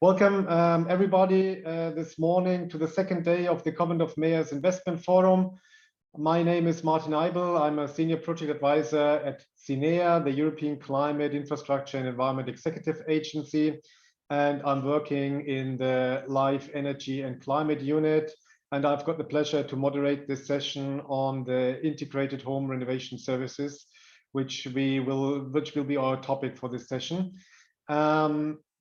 Welcome everybody this morning to the second day of the Covenant of Mayors Investment Forum. My name is Martin Eibel. I'm a Senior Project Advisor at ECEEE, the European Climate, Infrastructure and Environment Executive Agency. And I'm working in the Live Energy and Climate Unit. And I've got the pleasure to moderate this session on the Integrated Home Renovation Services, which will be our topic for this session.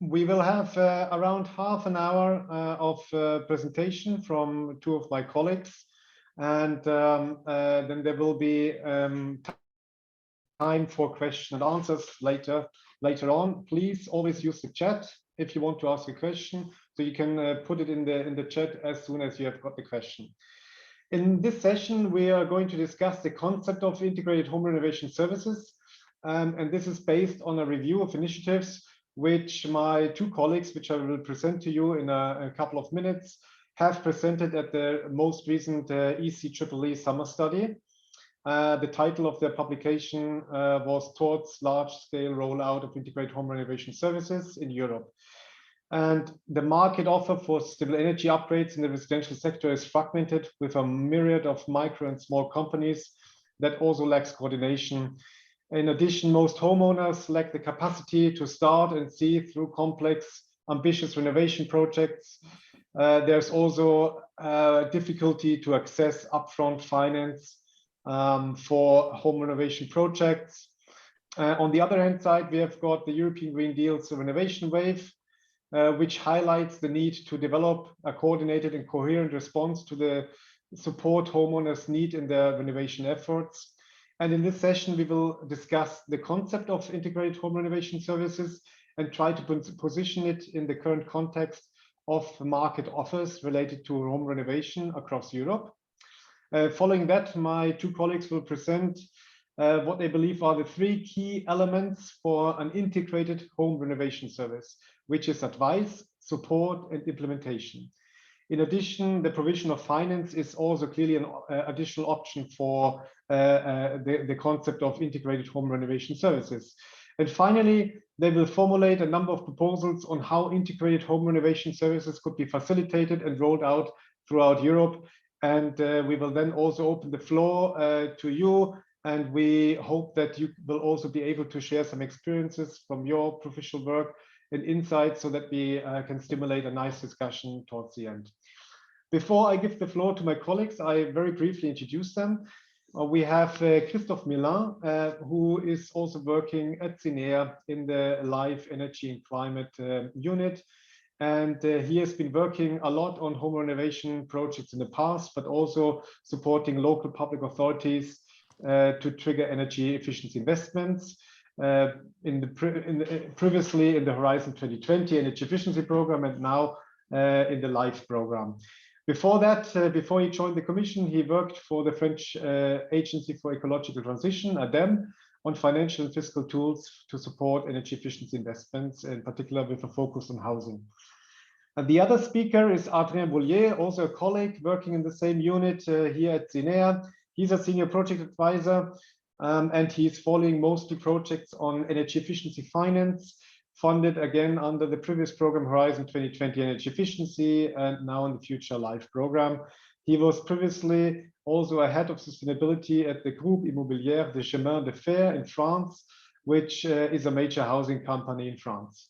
We will have around half an hour of presentation from two of my colleagues, and then there will be time for question and answers later on. Please always use the chat if you want to ask a question, so you can put it in the chat as soon as you have got the question. In this session, we are going to discuss the concept of integrated home renovation services, and this is based on a review of initiatives which my two colleagues, which I will present to you in a couple of minutes, have presented at the most recent ECEEE summer study. The title of their publication was Towards Large-Scale Rollout of Integrated Home Renovation Services in Europe. And the market offer for sustainable energy upgrades in the residential sector is fragmented with a myriad of micro and small companies that also lacks coordination. In addition, most homeowners lack the capacity to start and see through complex, ambitious renovation projects. There's also difficulty to access upfront finance for home renovation projects. On the other hand side, we have got the European Green Deal's Renovation Wave, which highlights the need to develop a coordinated and coherent response to the support homeowners need in their renovation efforts. And in this session, we will discuss the concept of integrated home renovation services and try to position it in the current context of market offers related to home renovation across Europe. Following that, my two colleagues will present what they believe are the three key elements for an integrated home renovation service, which is advice, support, and implementation. In addition, the provision of finance is also clearly an additional option for the concept of integrated home renovation services. And finally, they will formulate a number of proposals on how integrated home renovation services could be facilitated and rolled out throughout Europe. And we will then also open the floor to you. And we hope that you will also be able to share some experiences from your professional work and insights so that we can stimulate a nice discussion towards the end. Before I give the floor to my colleagues, I very briefly introduce them. We have Christophe Milin, who is also working at ECEEE in the Live Energy and Climate unit. And he has been working a lot on home renovation projects in the past, but also supporting local public authorities to trigger energy efficiency investments. Previously in the Horizon 2020 Energy Efficiency Program, and now in the LIFE program. Before that, before he joined the Commission, he worked for the French Agency for Ecological Transition, ADEME, on financial and fiscal tools to support energy efficiency investments, in particular with a focus on housing. And the other speaker is Bullier, also a colleague working in the same unit here at ECEEE. He's a senior project advisor, and he's following mostly projects on energy efficiency finance, funded again under the previous program Horizon 2020 Energy Efficiency, and now in the Future Life program. He was previously also a head of sustainability at the Groupe Immobilier de Chemin de Fer in France, which is a major housing company in France.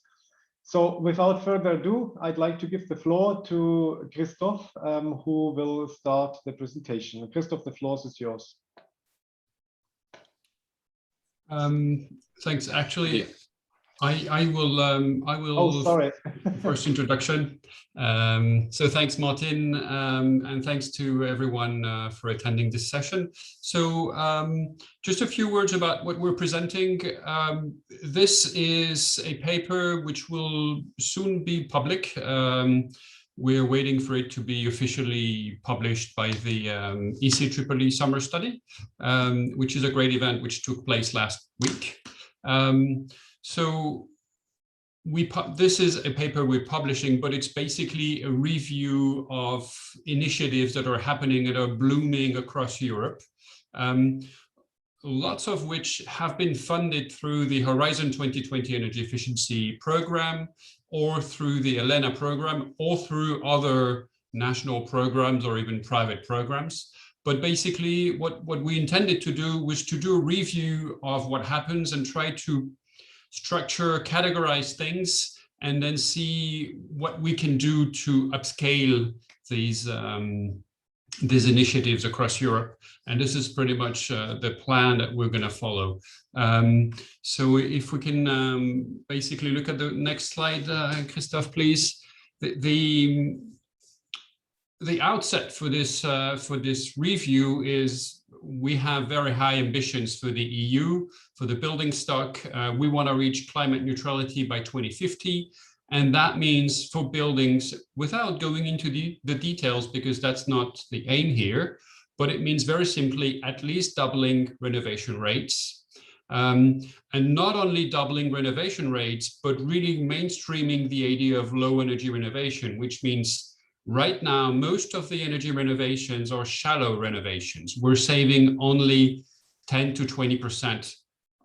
So without further ado, I'd like to give the floor to Christophe, who will start the presentation. Christophe, the floor is yours. Thanks. Actually, I will. Oh, sorry. First introduction. So thanks, Martin, and thanks to everyone for attending this session. So just a few words about what we're presenting. This is a paper which will soon be public. We're waiting for it to be officially published by the ECEEE summer study, which is a great event which took place last week. So this is a paper we're publishing, but it's basically a review of initiatives that are happening and are blooming across Europe. Lots of which have been funded through the Horizon 2020 Energy Efficiency Program, or through the ELENA program, or through other national programs or even private programs. But basically, what we intended to do was to do a review of what happens and try to structure, categorize things, and then see what we can do to upscale these initiatives across Europe. And this is pretty much the plan that we're going to follow. So if we can basically look at the next slide, Christophe, please. The outset for this review is we have very high ambitions for the EU, for the building stock. We want to reach climate neutrality by 2050. And that means for buildings, without going into the details, because that's not the aim here, but it means very simply at least doubling renovation rates. And not only doubling renovation rates, but really mainstreaming the idea of low energy renovation, which means right now, most of the energy renovations are shallow renovations. We're saving only 10 to 20%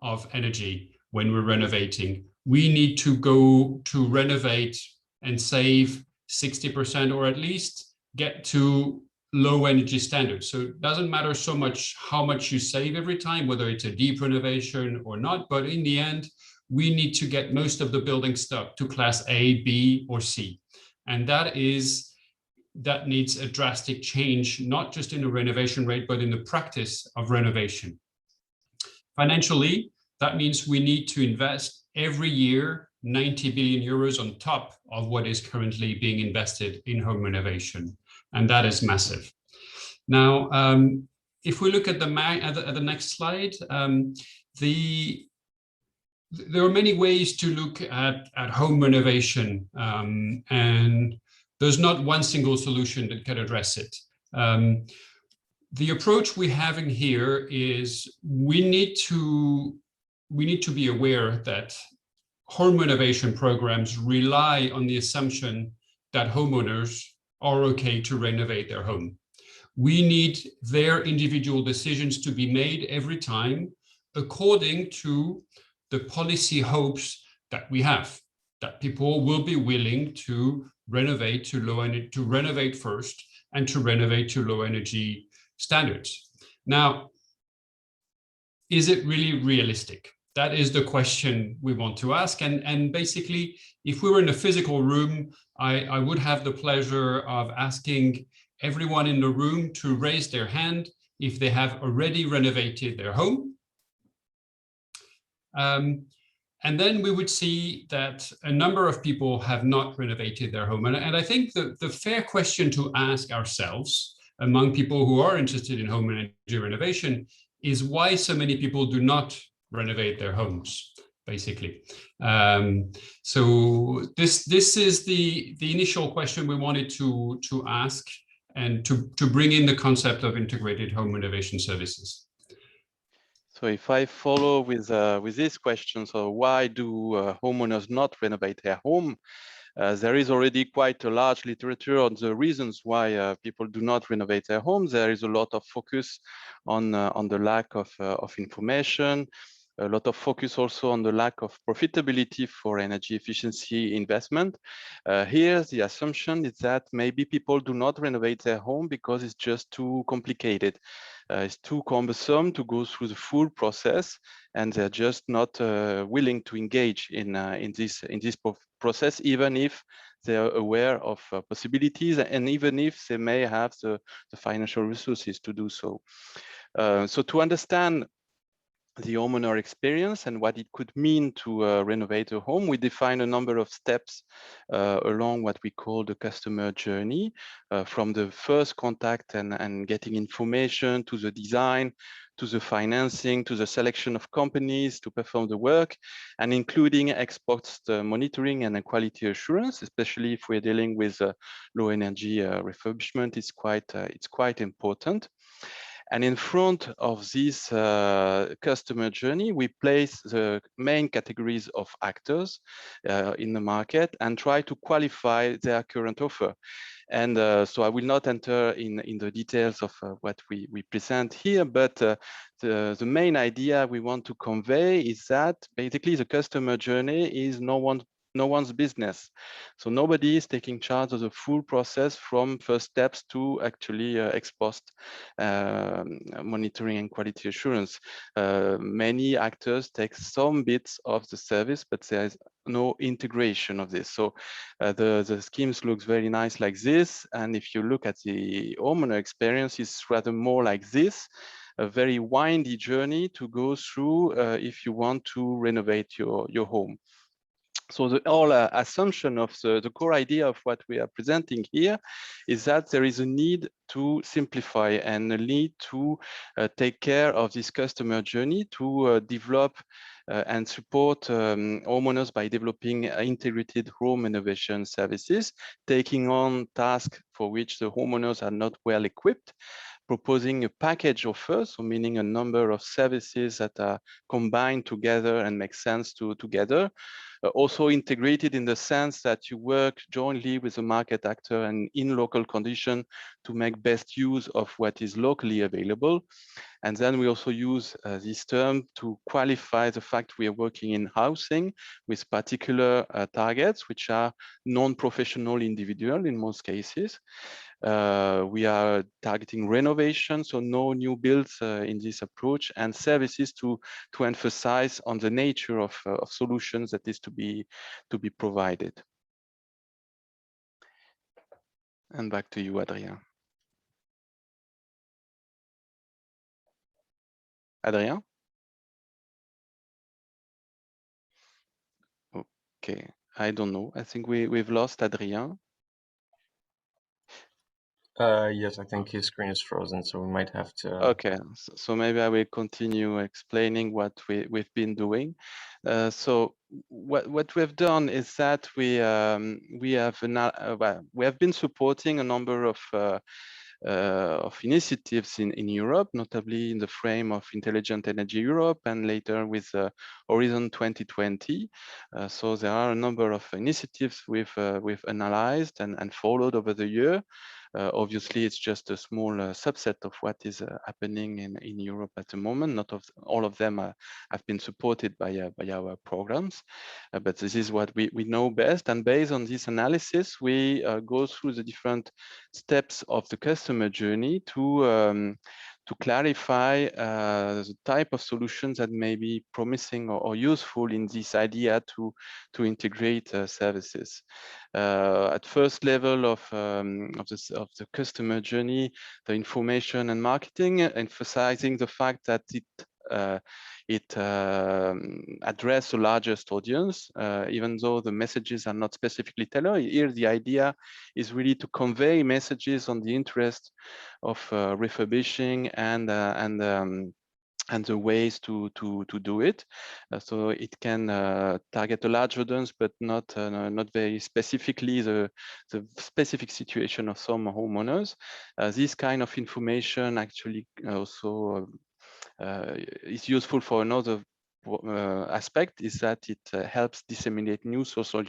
of energy when we're renovating. We need to go to renovate and save 60%, or at least get to low energy standards. So it doesn't matter so much how much you save every time, whether it's a deep renovation or not, but in the end, we need to get most of the building stock to class A, B, or C. And that needs a drastic change, not just in the renovation rate, but in the practice of renovation. Financially, that means we need to invest every year 90 billion euros on top of what is currently being invested in home renovation. And that is massive. Now, if we look at the next slide, there are many ways to look at home renovation, and there's not one single solution that can address it. The approach we're having here is we need to be aware that home renovation programs rely on the assumption that homeowners are okay to renovate their home. We need their individual decisions to be made every time according to the policy hopes that we have, that people will be willing to renovate to low energy, to renovate first, and to renovate to low energy standards. Now, is it really realistic? That is the question we want to ask. And basically, if we were in a physical room, I would have the pleasure of asking everyone in the room to raise their hand if they have already renovated their home. And then we would see that a number of people have not renovated their home. And I think the fair question to ask ourselves among people who are interested in home energy renovation is why so many people do not renovate their homes, basically. So this is the initial question we wanted to ask, and to bring in the concept of integrated home renovation services. So if I follow with this question, so why do homeowners not renovate their home? There is already quite a large literature on the reasons why people do not renovate their homes. There is a lot of focus on the lack of information, a lot of focus also on the lack of profitability for energy efficiency investment. Here, the assumption is that maybe people do not renovate their home because it's just too complicated. It's too cumbersome to go through the full process, and they're just not willing to engage in this process, even if they are aware of possibilities, and even if they may have the financial resources to do so. So to understand the homeowner experience and what it could mean to renovate a home, we define a number of steps along what we call the customer journey, from the first contact and getting information, to the design, to the financing, to the selection of companies to perform the work, and including ex-post monitoring and quality assurance, especially if we're dealing with low energy refurbishment. It's quite important. And in front of this customer journey, we place the main categories of actors in the market and try to qualify their current offer. And so I will not enter in the details of what we present here, but the main idea we want to convey is that basically the customer journey is no no one's business. So nobody is taking charge of the full process from first steps to actually ex post monitoring and quality assurance. Many actors take some bits of the service, but there is no integration of this. So the schemes looks very nice like this. And if you look at the homeowner experience, it's rather more like this, a very windy journey to go through if you want to renovate your home. So the whole assumption of the core idea of what we are presenting here is that there is a need to simplify and a need to take care of this customer journey, to develop and support homeowners by developing integrated home renovation services, taking on tasks for which the homeowners are not well equipped, proposing a package offer, so meaning a number of services that are combined together and make sense together. Also integrated in the sense that you work jointly with a market actor and in local condition to make best use of what is locally available. And then we also use this term to qualify the fact we are working in housing with particular targets, which are non-professional individual in most cases. We are targeting renovation, so no new builds in this approach, and services to emphasize on the nature of solutions that is to be provided. And back to you, Adrien. Adrien? Okay, I don't know. I think we've lost Adrien. Yes, I think his screen is frozen, so we might have to. Okay, so maybe I will continue explaining what we've been doing. So what we've done is that we have been supporting a number of initiatives in Europe, notably in the frame of Intelligent Energy Europe and later with Horizon 2020. So there are a number of initiatives we've analyzed and followed over the year. Obviously, it's just a small subset of what is happening in Europe at the moment. Not all of them have been supported by our programs, but this is what we know best. And based on this analysis, we go through the different steps of the customer journey to clarify the type of solutions that may be promising or useful in this idea to integrate services. At first level of the customer journey, the information and marketing, emphasizing the fact that it addresses the largest audience, even though the messages are not specifically tailored. Here, the idea is really to convey messages on the interest of refurbishing and the ways to do it. So it can target a large audience, but not very specifically the specific situation of some homeowners. This kind of information actually also is useful for another aspect, is that it helps disseminate new social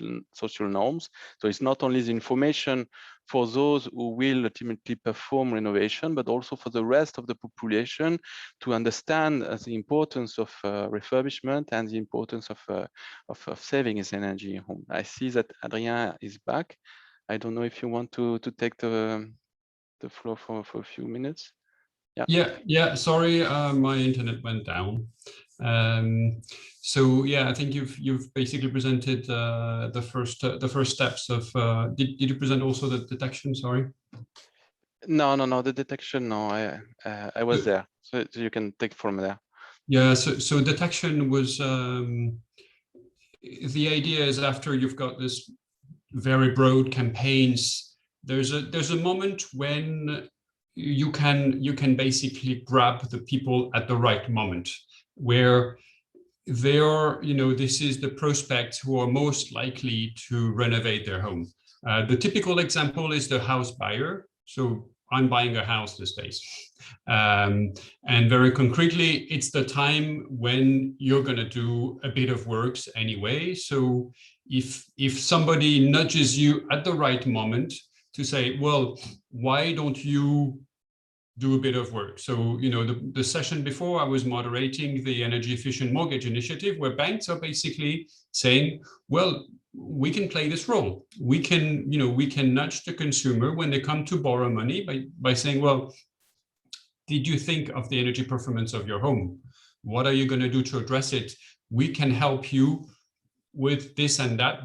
norms. So it's not only the information for those who will ultimately perform renovation, but also for the rest of the population to understand the importance of refurbishment and the importance of saving its energy in home. I see that Adrien is back. I don't know if you want to take the floor for a few minutes. Yeah. Sorry, my internet went down. So yeah, I think you've basically presented the first steps of. Did you present also the detection? Sorry. No, the detection. No, I was there, so you can take from there. Yeah. So detection was the idea is after you've got this very broad campaigns, there's a moment when you can basically grab the people at the right moment where they are, this is the prospects who are most likely to renovate their home. The typical example is the house buyer. So I'm buying a house these days. And very concretely, it's the time when you're going to do a bit of works anyway. So if somebody nudges you at the right moment to say, well, why don't you do a bit of work? So, the session before I was moderating the energy efficient mortgage initiative, where banks are basically saying, well, we can play this role. We can, we can nudge the consumer when they come to borrow money by saying, well, did you think of the energy performance of your home? What are you going to do to address it? We can help you with this and that,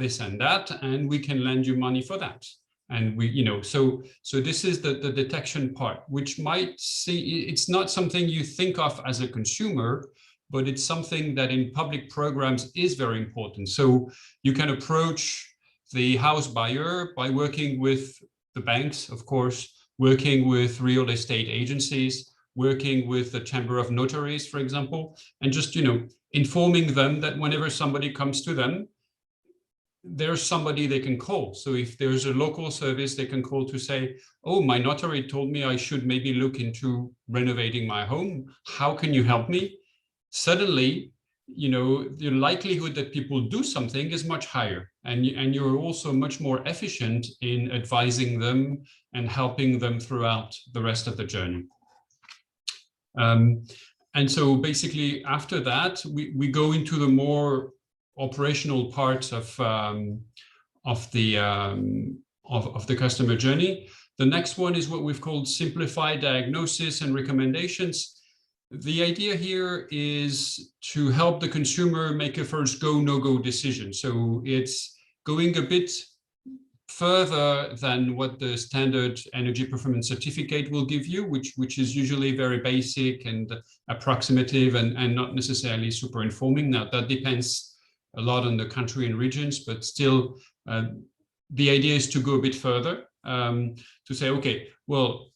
and we can lend you money for that. And we, so this is the detection part, which might see, it's not something you think of as a consumer, but it's something that in public programs is very important. So you can approach the house buyer by working with the banks, of course, working with real estate agencies, working with the Chamber of Notaries, for example, and just, informing them that whenever somebody comes to them, there's somebody they can call. So if there's a local service they can call to say, oh, my notary told me I should maybe look into renovating my home. How can you help me? Suddenly, the likelihood that people do something is much higher. And you're also much more efficient in advising them and helping them throughout the rest of the journey. And so basically after that, we go into the more operational parts of the customer journey. The next one is what we've called simplified diagnosis and recommendations. The idea here is to help the consumer make a first go, no-go decision. So it's going a bit further than what the standard energy performance certificate will give you, which is usually very basic and approximative and not necessarily super informing. Now, that depends a lot on the country and regions, but still the idea is to go a bit further, to say, okay, well,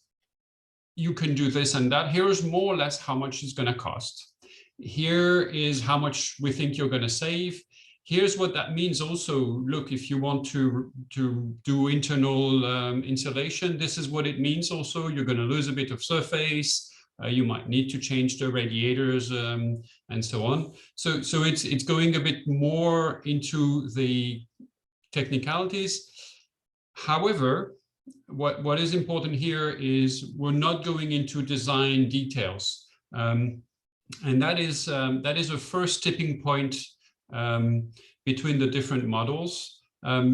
you can do this and that. Here's more or less how much it's going to cost. Here is how much we think you're going to save. Here's what that means also. Look, if you want to do internal insulation, this is what it means also. You're going to lose a bit of surface. You might need to change the radiators and so on. So it's going a bit more into the technicalities. However, what is important here is we're not going into design details. And that is a first tipping point between the different models.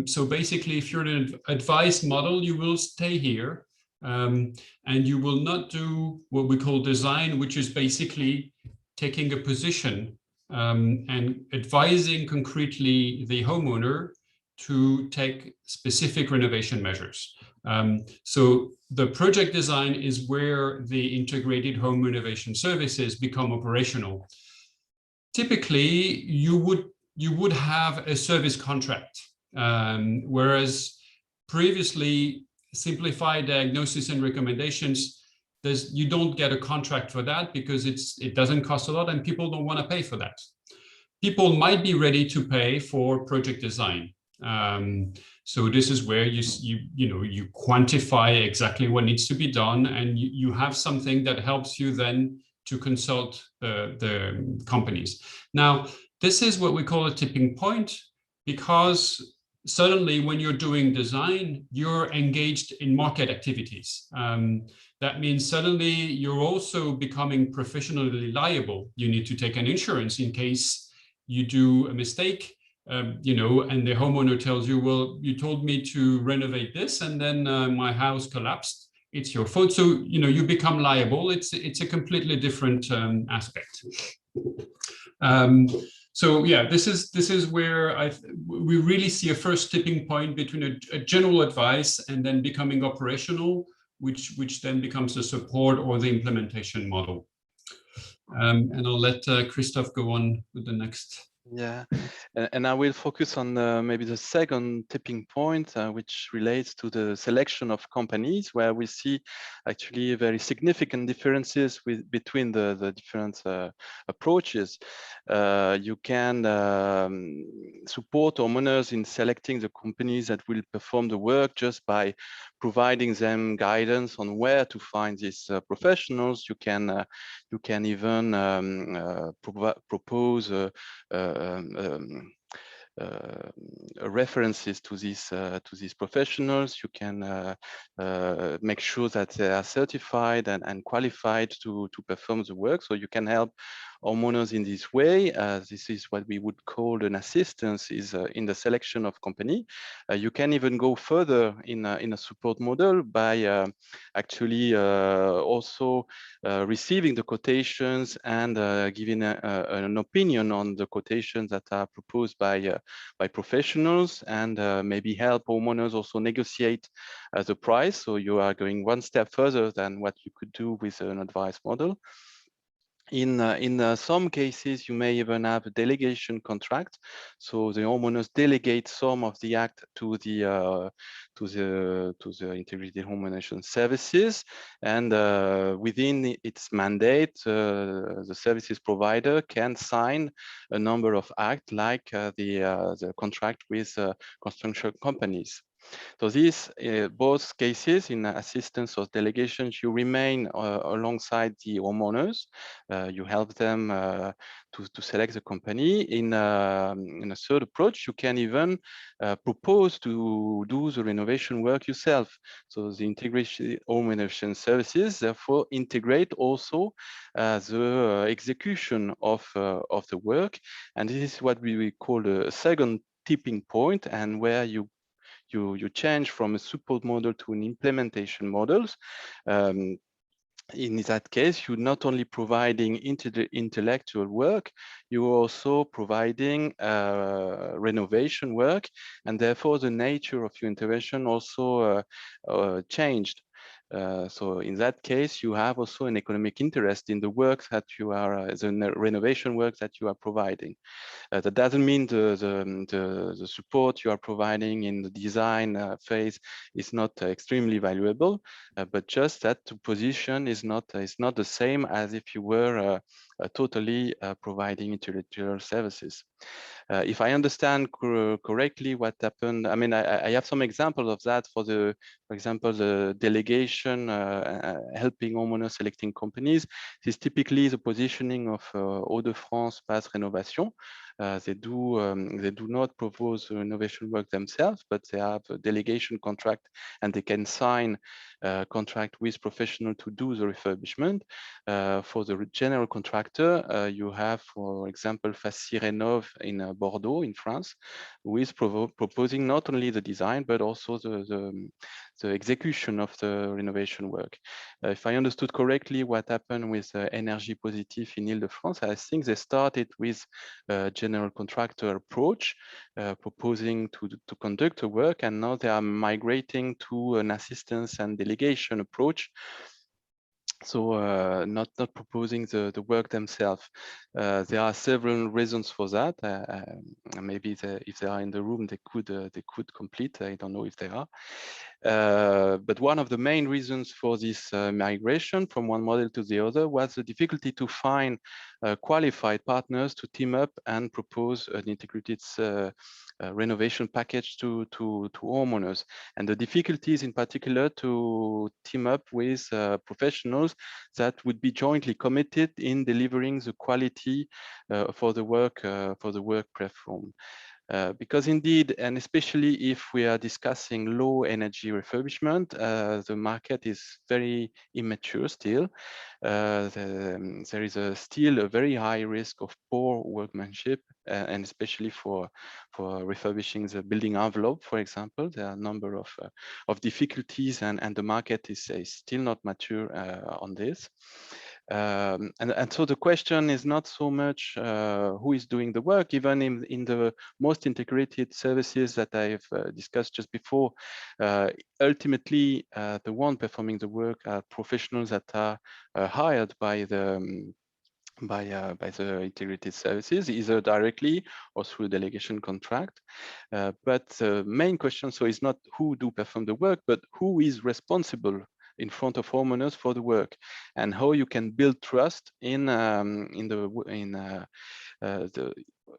So basically, if you're in an advice model, you will stay here and you will not do what we call design, which is basically taking a position and advising concretely the homeowner to take specific renovation measures. So the project design is where the integrated home renovation services become operational. Typically, you would have a service contract, whereas previously simplified diagnosis and recommendations, you don't get a contract for that because it doesn't cost a lot and people don't want to pay for that. People might be ready to pay for project design. So this is where you quantify exactly what needs to be done, and you have something that helps you then to consult the companies. Now, this is what we call a tipping point, because suddenly when you're doing design, you're engaged in market activities. That means suddenly you're also becoming professionally liable. You need to take an insurance in case you do a mistake. And the homeowner tells you, well, you told me to renovate this and then my house collapsed. It's your fault. So, you become liable. It's a completely different aspect. So yeah, this is where we really see a first tipping point between a general advice and then becoming operational, which then becomes the support or the implementation model. And I'll let Christoph go on with the next. Yeah, and I will focus on maybe the second tipping point, which relates to the selection of companies, where we see actually very significant differences between the different approaches. You can support homeowners in selecting the companies that will perform the work just by providing them guidance on where to find these professionals. You can even propose references to these professionals. You can make sure that they are certified and qualified to perform the work. So you can help homeowners in this way. This is what we would call an assistance is in the selection of company. You can even go further in a support model by actually also receiving the quotations and giving an opinion on the quotations that are proposed by professionals, and maybe help homeowners also negotiate the price. So you are going one step further than what you could do with an advice model. In some cases, you may even have a delegation contract. So the homeowners delegate some of the act to the Integrated Home Renovation Services, and within its mandate, the services provider can sign a number of acts, like the contract with construction companies. So these both cases, in assistance or delegations, you remain alongside the homeowners. You help them to select the company. In a third approach, you can even propose to do the renovation work yourself. So the Integrated Home Renovation Services therefore integrate also the execution of the work, and this is what we call a second tipping point, and where you change from a support model to an implementation models. In that case, you're not only providing intellectual work, you're also providing renovation work, and therefore the nature of your intervention also changed. So in that case, you have also an economic interest in the work that you are, the renovation work that you are providing. That doesn't mean the support you are providing in the design phase is not extremely valuable, but just that the position is not the same as if you were totally providing intellectual services. If I understand correctly what happened, I mean, I have some examples of that for example, the delegation helping homeowners selecting companies. This is typically the positioning of Hauts-de-France Base Renovation. They do not propose renovation work themselves, but they have a delegation contract, and they can sign a contract with professional to do the refurbishment. For the general contractor, you have, for example, Faci Rénov in Bordeaux, in France, who is proposing not only the design, but also the execution of the renovation work. If I understood correctly what happened with Énergie Positive in Ile-de-France, I think they started with a general contractor approach, proposing to conduct the work, and now they are migrating to an assistance and delegation approach. So not proposing the work themselves. There are several reasons for that. Maybe if they are in the room, they could complete. I don't know if they are. But one of the main reasons for this migration from one model to the other was the difficulty to find qualified partners to team up and propose an integrated renovation package to homeowners, and the difficulties in particular to team up with professionals that would be jointly committed in delivering the quality for the work performed. Because indeed, and especially if we are discussing low energy refurbishment, the market is very immature still. There is still a very high risk of poor workmanship, and especially for refurbishing the building envelope, for example. There are a number of difficulties, and the market is still not mature on this. And so the question is not so much who is doing the work. Even in the most integrated services that I've discussed just before, ultimately the one performing the work are professionals that are hired by the integrated services, either directly or through delegation contract. But the main question, so, is not who do perform the work, but who is responsible in front of homeowners for the work, and how you can build trust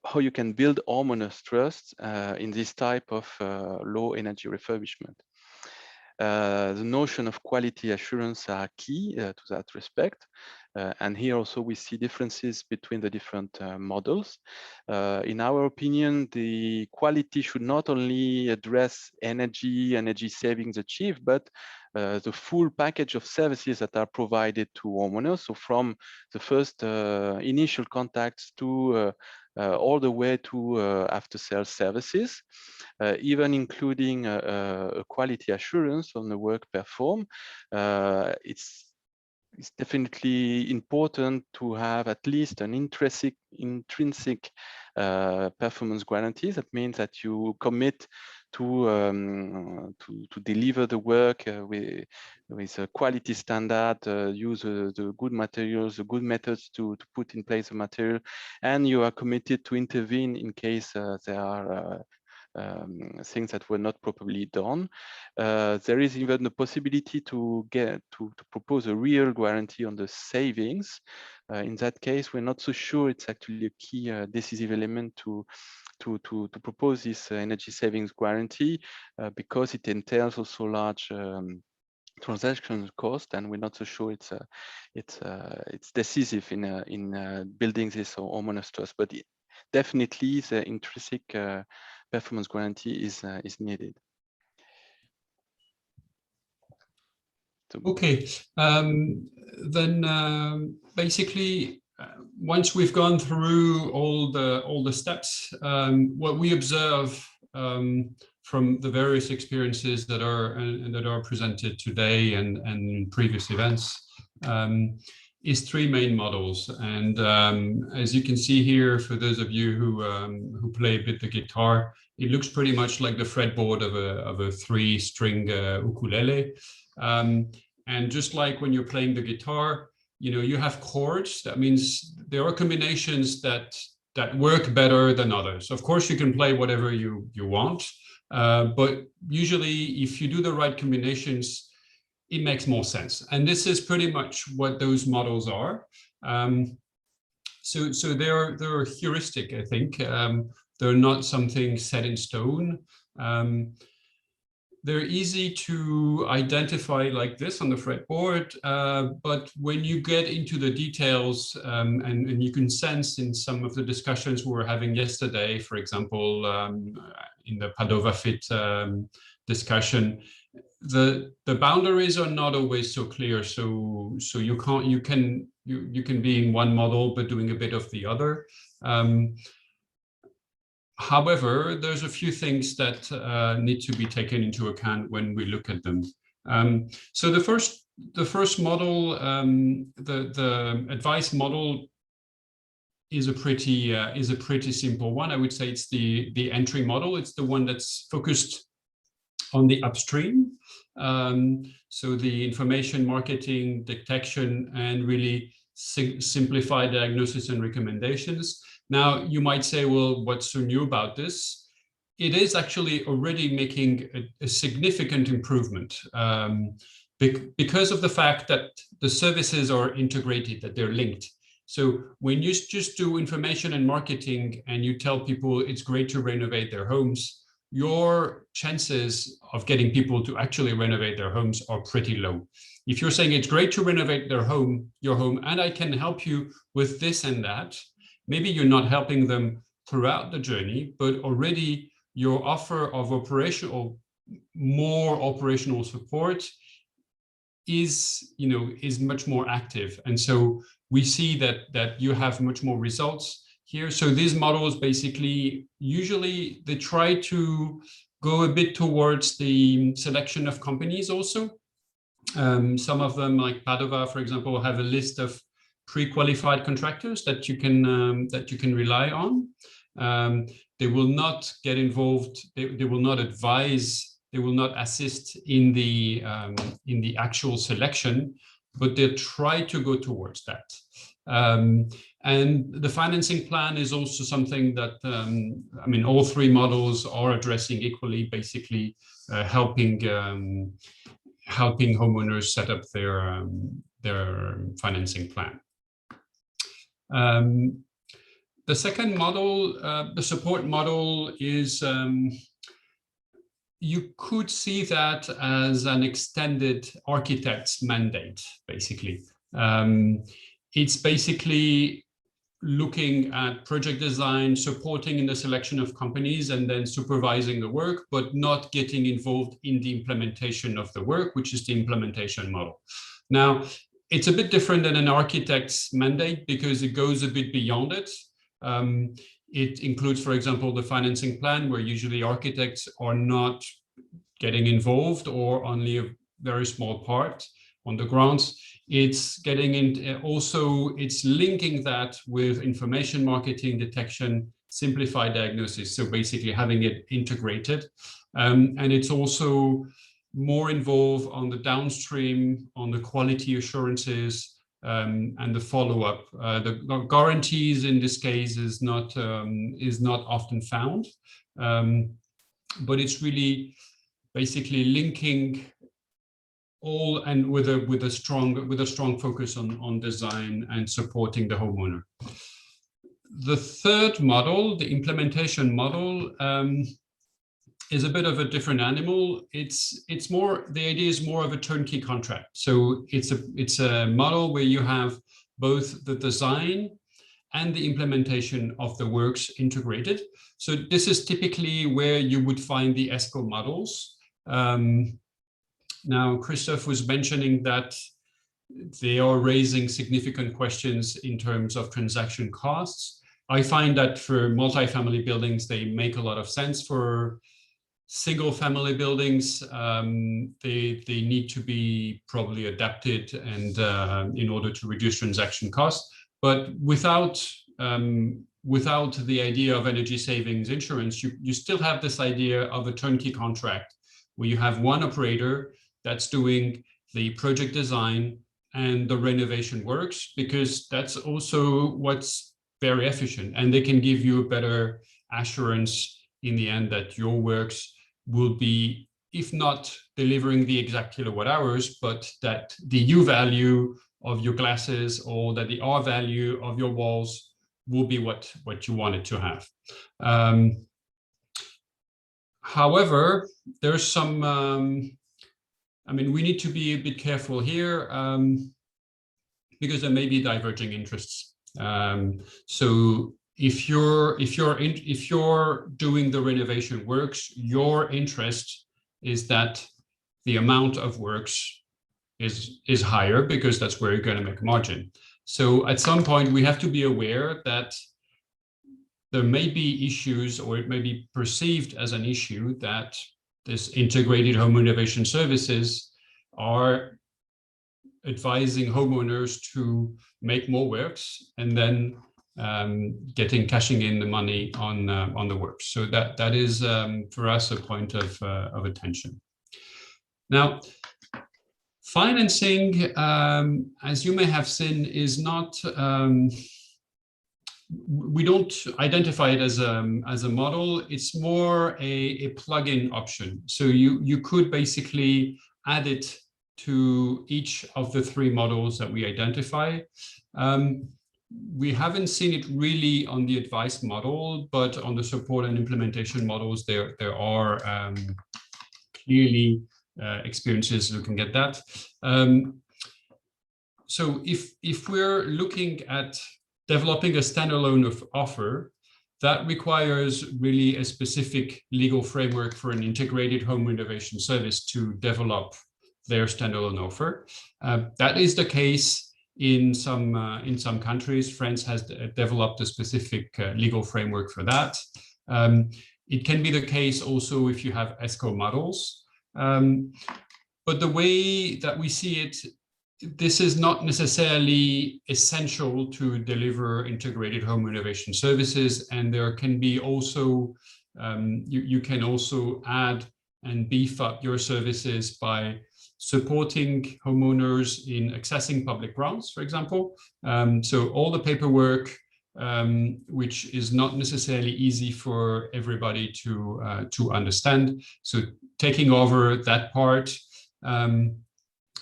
how you can build homeowners trust in this type of low energy refurbishment. the notion of quality assurance are key to that respect. And here also we see differences between the different models. In our opinion, the quality should not only address energy savings achieved, but the full package of services that are provided to homeowners. So from the first initial contacts to all the way to after-sales services, even including a quality assurance on the work performed. It's definitely important to have at least an intrinsic performance guarantee. That means that you commit to deliver the work with a quality standard, use the good materials, the good methods to put in place the material, and you are committed to intervene in case there are things that were not properly done. There is even the possibility to propose a real guarantee on the savings. In that case, we're not so sure it's actually a key decisive element to propose this energy savings guarantee because it entails also large transaction cost, and we're not so sure it's decisive in building this homeowners trust. But definitely, the intrinsic performance guarantee is needed. So, okay, then basically, once we've gone through all the steps, what we observe from the various experiences that are presented today and in previous events is three main models. And as you can see here, for those of you who play a bit the guitar, it looks pretty much like the fretboard of a three-string ukulele. And just like when you're playing the guitar, you have chords. That means there are combinations that work better than others. Of course, you can play whatever you want, but usually if you do the right combinations, it makes more sense. And this is pretty much what those models are. So they're heuristic, I think. They're not something set in stone. They're easy to identify like this on the fretboard, but when you get into the details, and you can sense in some of the discussions we were having yesterday, for example, in the Padova Fit discussion, the boundaries are not always so clear. So you can be in one model but doing a bit of the other. However, there's a few things that need to be taken into account when we look at them. So the first model, the advice model, is a pretty simple one. I would say it's the entry model. It's the one that's focused on the upstream. So the information, marketing, detection, and really simplify diagnosis and recommendations. Now, you might say, well, what's so new about this? It is actually already making a significant improvement because of the fact that the services are integrated, that they're linked. So when you just do information and marketing and you tell people it's great to renovate their homes, your chances of getting people to actually renovate their homes are pretty low. If you're saying it's great to renovate your home, and I can help you with this and that, maybe you're not helping them throughout the journey, but already your offer of more operational support is much more active. And so we see that you have much more results here. So these models basically, usually they try to go a bit towards the selection of companies also. Some of them, like Padova, for example, have a list of pre-qualified contractors that you can rely on. They will not get involved. They will not advise. They will not assist in the actual selection, but they try to go towards that. And the financing plan is also something that all three models are addressing equally, basically helping homeowners set up their financing plan. The second model, the support model, is you could see that as an extended architect's mandate, basically. It's basically looking at project design, supporting in the selection of companies, and then supervising the work, but not getting involved in the implementation of the work, which is the implementation model. Now, it's a bit different than an architect's mandate because it goes a bit beyond it. It includes, for example, the financing plan, where usually architects are not getting involved or only a very small part on the grants. It's getting in, also it's linking that with information marketing, detection, simplified diagnosis. So basically having it integrated. And it's also more involved on the downstream, on the quality assurances, and the follow-up. The guarantees in this case is not often found, but it's really basically linking all, and with a strong focus on design and supporting the homeowner. The third model, the implementation model, is a bit of a different animal. It's more, the idea is more of a turnkey contract. So it's a model where you have both the design and the implementation of the works integrated. So this is typically where you would find the ESCO models. Now, Christophe was mentioning that they are raising significant questions in terms of transaction costs. I find that for multifamily buildings, they make a lot of sense. For single family buildings, they need to be probably adapted and in order to reduce transaction costs. But without the idea of energy savings insurance, you still have this idea of a turnkey contract where you have one operator that's doing the project design and the renovation works, because that's also what's very efficient, and they can give you a better assurance in the end that your works will be, if not delivering the exact kilowatt hours, but that the U value of your glasses or that the R value of your walls will be what you want it to have. However, there's some, I mean, we need to be a bit careful here because there may be diverging interests. So if you're doing the renovation works, your interest is that the amount of works is higher because that's where you're going to make margin. So at some point we have to be aware that there may be issues, or it may be perceived as an issue, that this integrated home renovation services are advising homeowners to make more works and then cashing in the money on the works. So that is for us a point of attention. Now, financing, as you may have seen, is not. We don't identify it as a model. It's more a plug-in option. So you could basically add it to each of the three models that we identify. We haven't seen it really on the advice model, but on the support and implementation models, there are clearly experiences looking at that. So if we're looking at developing a standalone offer, that requires really a specific legal framework for an integrated home renovation service to develop their standalone offer. That is the case in some countries. France has developed a specific legal framework for that. It can be the case also if you have ESCO models. But the way that we see it, this is not necessarily essential to deliver integrated home renovation services, and there can be also, you can also add and beef up your services by supporting homeowners in accessing public grants, for example. So all the paperwork, which is not necessarily easy for everybody to understand. So taking over that part,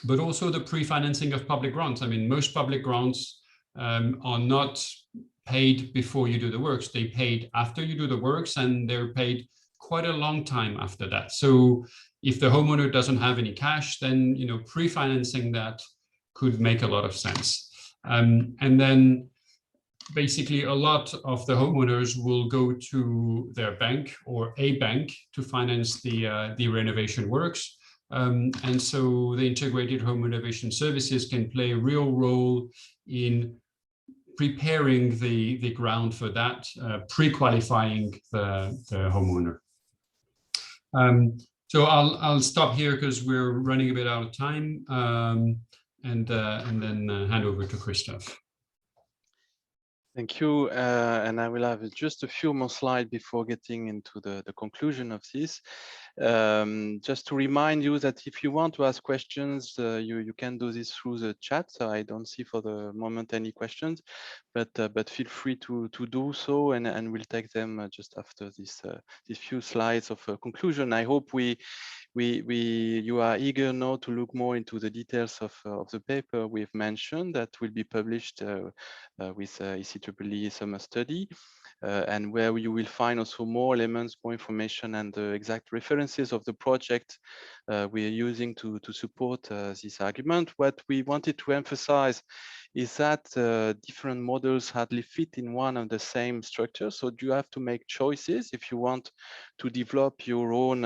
but also the pre-financing of public grants. I mean, most public grants are not paid before you do the works. They paid after you do the works, and they're paid quite a long time after that. So if the homeowner doesn't have any cash, then pre-financing that could make a lot of sense. And then basically a lot of the homeowners will go to their bank or a bank to finance the renovation works. And so the Integrated Home Renovation Services can play a real role in preparing the ground for that, pre-qualifying the homeowner. So I'll stop here because we're running a bit out of time, and then hand over to Christophe. Thank you. And I will have just a few more slides before getting into the conclusion of this. Just to remind you that if you want to ask questions, you can do this through the chat. So I don't see for the moment any questions, but feel free to do so, and we'll take them just after these few slides of conclusion. I hope you are eager now to look more into the details of the paper we've mentioned that will be published with ECEEE summer study, and where you will find also more elements, more information, and the exact references of the project we are using to support this argument. What we wanted to emphasize is that different models hardly fit in one and the same structure. So you have to make choices if you want to develop your own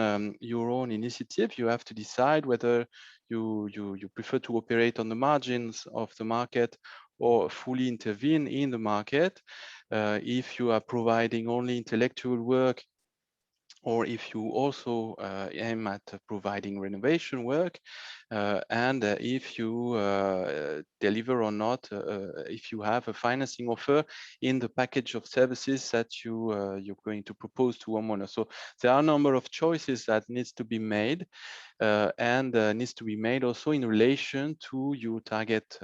initiative. You have to decide whether you prefer to operate on the margins of the market or fully intervene in the market. If you are providing only intellectual work, or if you also aim at providing renovation work, and if you deliver or not, if you have a financing offer in the package of services that you're going to propose to homeowners. So there are a number of choices that needs to be made, and needs to be made also in relation to your target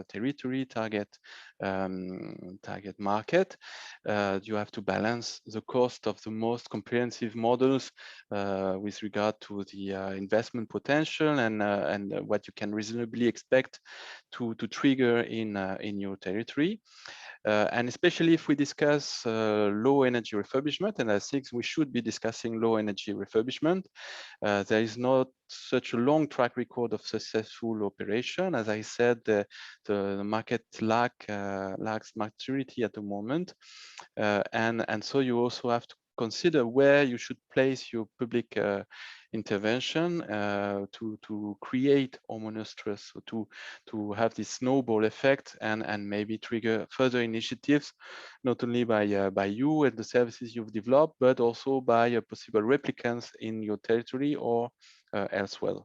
territory, target market. You have to balance the cost of the most comprehensive models with regard to the investment potential and what you can reasonably expect to trigger in your territory. And especially if we discuss low energy refurbishment, and I think we should be discussing low energy refurbishment, there is not such a long track record of successful operation. As I said, the market lacks maturity at the moment, and so you also have to consider where you should place your public intervention to create homeowners trust, so to have this snowball effect and maybe trigger further initiatives, not only by you and the services you've developed, but also by possible replicants in your territory or elsewhere.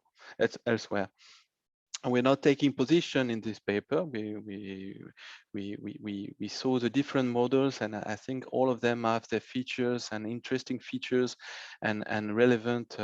And we're not taking position in this paper. We saw the different models, and I think all of them have their features and interesting features, and relevant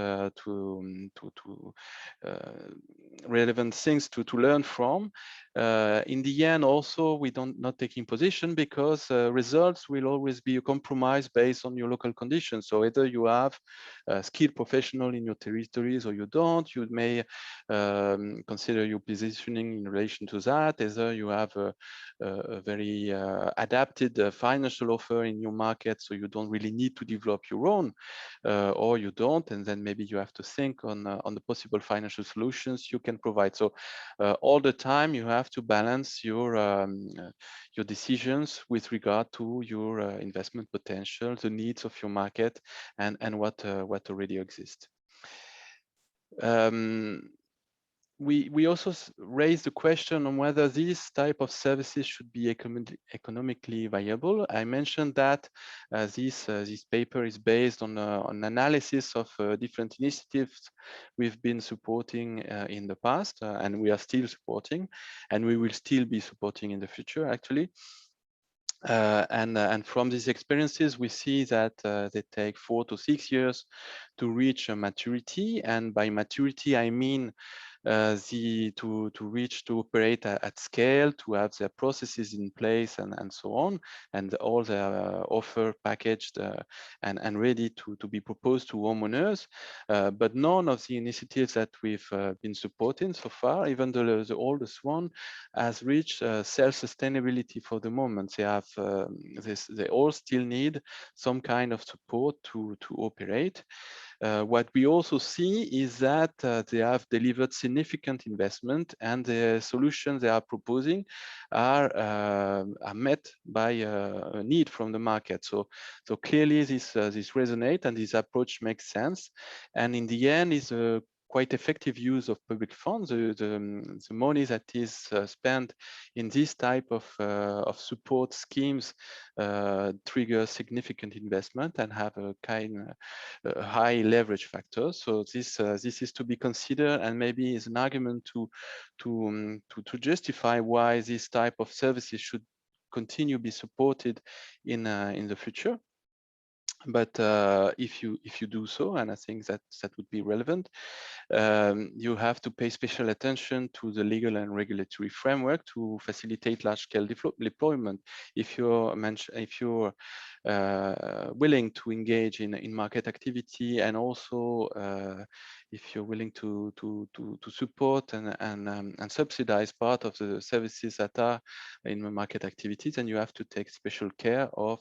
relevant things to learn from. In the end, also we not taking position because results will always be a compromise based on your local conditions. So either you have a skilled professional in your territories or you don't. You may consider your positioning in relation to that. Either you have a very adapted financial offer in your market, so you don't really need to develop your own, or you don't, and then maybe you have to think on the possible financial solutions you can provide. So all the time you have to balance your decisions with regard to your investment potential, the needs of your market, and what already exists. We also raised the question on whether these type of services should be economically viable. I mentioned that this paper is based on analysis of different initiatives we've been supporting in the past, and we are still supporting, and we will still be supporting in the future, actually. And from these experiences, we see that they take 4 to 6 years to reach a maturity. And by maturity, I mean to reach to operate at scale, to have their processes in place and so on, and all their offer packaged and ready to be proposed to homeowners. But none of the initiatives that we've been supporting so far, even the oldest one, has reached self-sustainability for the moment. They have they all still need some kind of support to operate. What we also see is that they have delivered significant investment, and the solutions they are proposing are met by a need from the market. So clearly this resonates, and this approach makes sense, and in the end is a quite effective use of public funds. The money that is spent in this type of support schemes trigger significant investment and have a high leverage factor. So this is to be considered, and maybe is an argument to justify why this type of services should continue to be supported in the future. But if you do so, and I think that would be relevant, you have to pay special attention to the legal and regulatory framework to facilitate large-scale deployment. If you're willing to engage in market activity, and also if you're willing to support and subsidize part of the services that are in the market activities, then you have to take special care of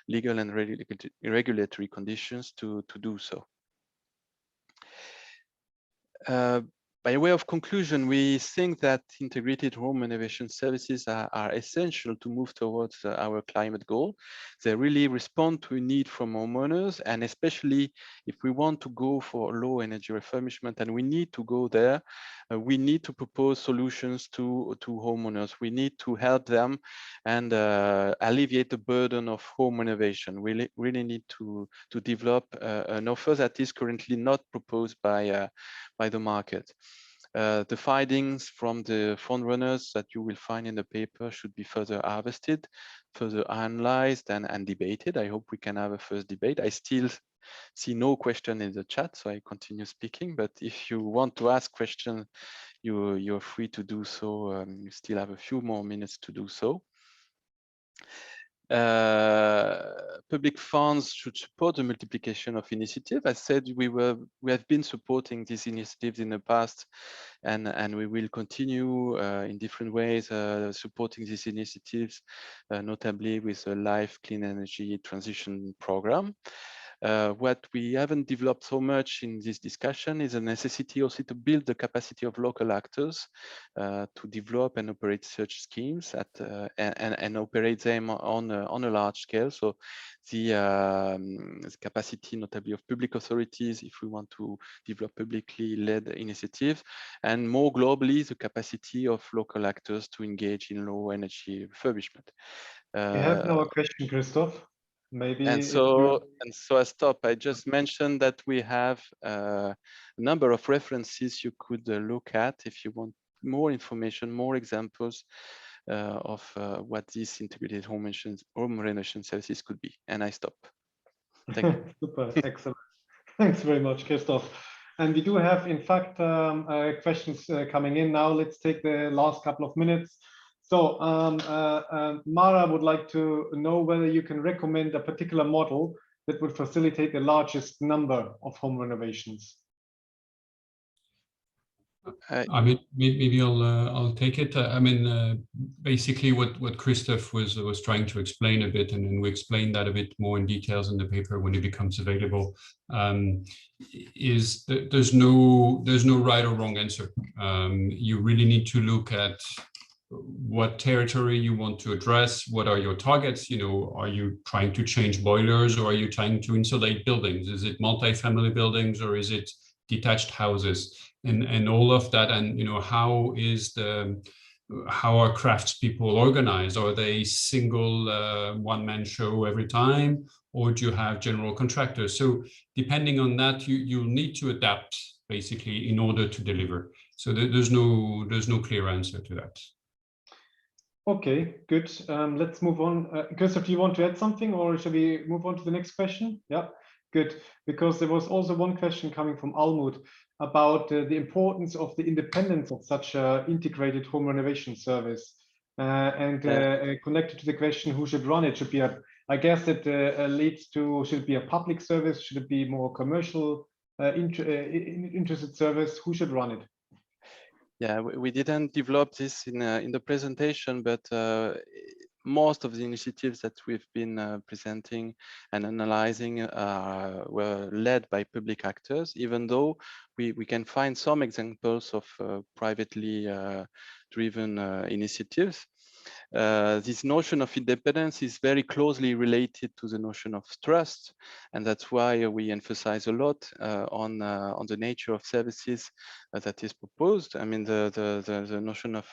legal and regulatory conditions to do so. By way of conclusion, we think that integrated home renovation services are essential to move towards our climate goal. They really respond to a need from homeowners, and especially if we want to go for low energy refurbishment, and we need to go there, we need to propose solutions to homeowners. We need to help them and alleviate the burden of home renovation. We really need to develop an offer that is currently not proposed by the market. The findings from the front runners that you will find in the paper should be further harvested, further analyzed and debated. I hope we can have a first debate. I still see no question in the chat, so I continue speaking. But if you want to ask questions, you're free to do so. You still have a few more minutes to do so. Public funds should support the multiplication of initiatives. I said we have been supporting these initiatives in the past, and we will continue in different ways supporting these initiatives, notably with the Life Clean Energy Transition Program. What we haven't developed so much in this discussion is a necessity also to build the capacity of local actors to develop and operate such schemes and operate them on a large scale. So the capacity notably of public authorities, if we want to develop publicly led initiatives, and more globally, the capacity of local actors to engage in low energy refurbishment. We have now a question, Christoph. Maybe and so I stop. I just mentioned that we have a number of references you could look at if you want more information, more examples of what these integrated home renovation services could be. And I stop. Thank you. Super, excellent. Thanks very much, Christoph. And we do have, in fact, questions coming in now. Let's take the last couple of minutes. So Mara would like to know whether you can recommend a particular model that would facilitate the largest number of home renovations. I mean, maybe I'll take it. I mean, basically what Christoph was trying to explain a bit, and then we explain that a bit more in details in the paper when it becomes available, is that there's no right or wrong answer. You really need to look at what territory you want to address. What are your targets? You know, are you trying to change boilers, or are you trying to insulate buildings? Is it multi-family buildings, or is it detached houses? And all of that, and you know, how are craftspeople organized? Are they single one-man show every time, or do you have general contractors? So depending on that, you'll need to adapt basically in order to deliver. So there's no clear answer to that. Okay, good. Let's move on. Christoph, do you want to add something, or shall we move on to the next question? Yeah, good. Because there was also one question coming from Almut. about the importance of the independence of such an integrated home renovation service. Connected to the question, who should run it? Should be I guess it leads to, should it be a public service? Should it be more commercial interested service? Who should run it? Yeah, we didn't develop this in the presentation, but most of the initiatives that we've been presenting and analyzing were led by public actors, even though we can find some examples of privately driven initiatives. This notion of independence is very closely related to the notion of trust, and that's why we emphasize a lot on the nature of services that is proposed. I mean, the notion of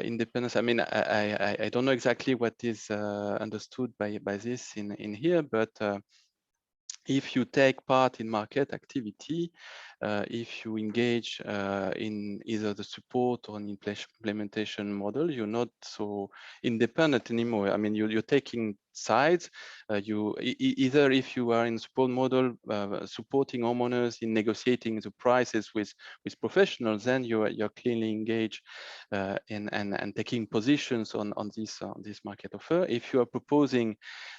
independence. I mean, I don't know exactly what is understood by this in here, but if you take part in market activity, if you engage in either the support or an implementation model, you're not so independent anymore. I mean, you're taking sides. Either if you are in support model, supporting homeowners in negotiating the prices with professionals, then you're clearly engaged and taking positions on this market offer. If you are proposing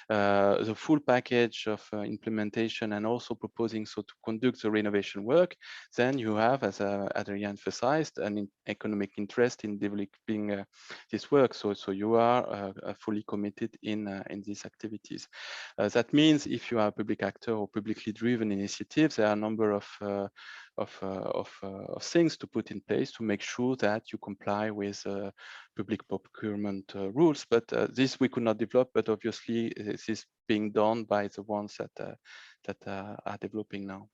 the full package of implementation and also proposing to conduct the renovation work, then you have, as Adrian emphasized, an economic interest in developing this work. So you are fully committed in these activities. That means if you are a public actor or publicly driven initiatives, there are a number of things to put in place to make sure that you comply with public procurement rules. But this we could not develop, but obviously this is being done by the ones that are developing now.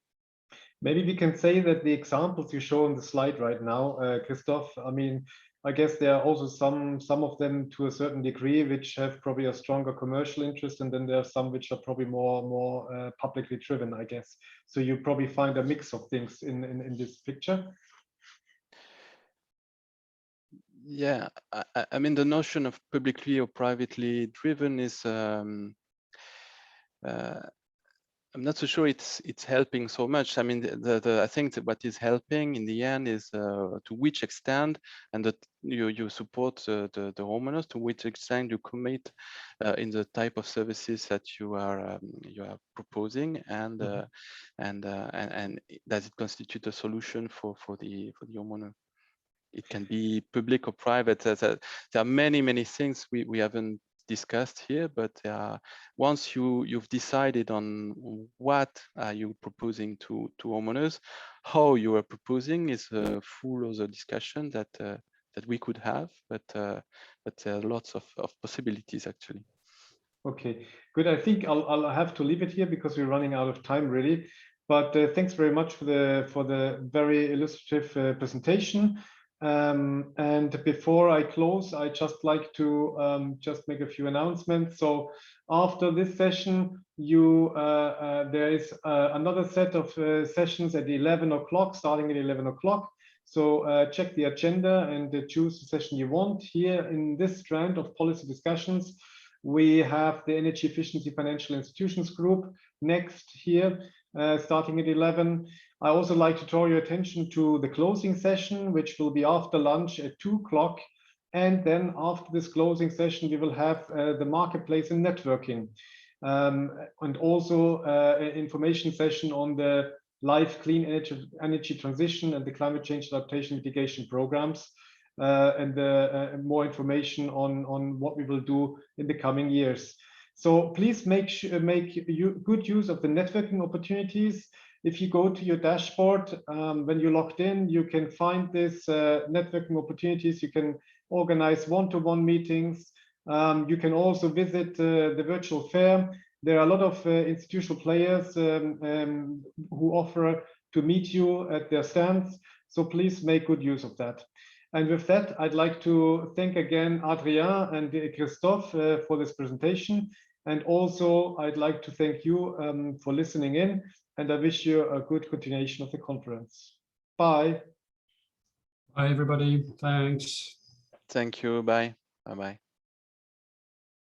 Maybe we can say that the examples you show on the slide right now, Christoph, I mean, I guess there are also some of them to a certain degree which have probably a stronger commercial interest, and then there are some which are probably more publicly driven, I guess. So you probably find a mix of things in this picture. Yeah, I mean, the notion of publicly or privately driven is I'm not so sure it's helping so much. I mean, I think that what is helping in the end is to which extent, and that you support the homeowners, to which extent you commit in the type of services that you are proposing, and does it constitute a solution for the homeowner? It can be public or private. There are many things we haven't discussed here, but once you've decided on what are you proposing to homeowners, how you are proposing is full of the discussion that we could have, but there are lots of possibilities actually. Okay, good. I think I'll have to leave it here because we're running out of time really. But thanks very much for the very illustrative presentation. And before I close, I just like to just make a few announcements. So after this session, there is another set of sessions at 11 o'clock, starting at 11 o'clock. So check the agenda and choose the session you want. Here in this strand of policy discussions, we have the Energy Efficiency Financial Institutions Group next here, starting at 11. I also like to draw your attention to the closing session, which will be after lunch at 2 o'clock. And then after this closing session, we will have the marketplace and networking. And also an information session on the live clean energy transition and the climate change adaptation mitigation programs. And more information on what we will do in the coming years. So please make good use of the networking opportunities. If you go to your dashboard, when you're logged in, you can find this networking opportunities. You can organize one-to-one meetings. You can also visit the virtual fair. There are a lot of institutional players who offer to meet you at their stands. So please make good use of that. And with that, I'd like to thank again Adrien and Christoph for this presentation. And also, I'd like to thank you for listening in. And I wish you a good continuation of the conference. Bye. Bye, everybody. Thanks. Thank you. Bye. Bye-bye.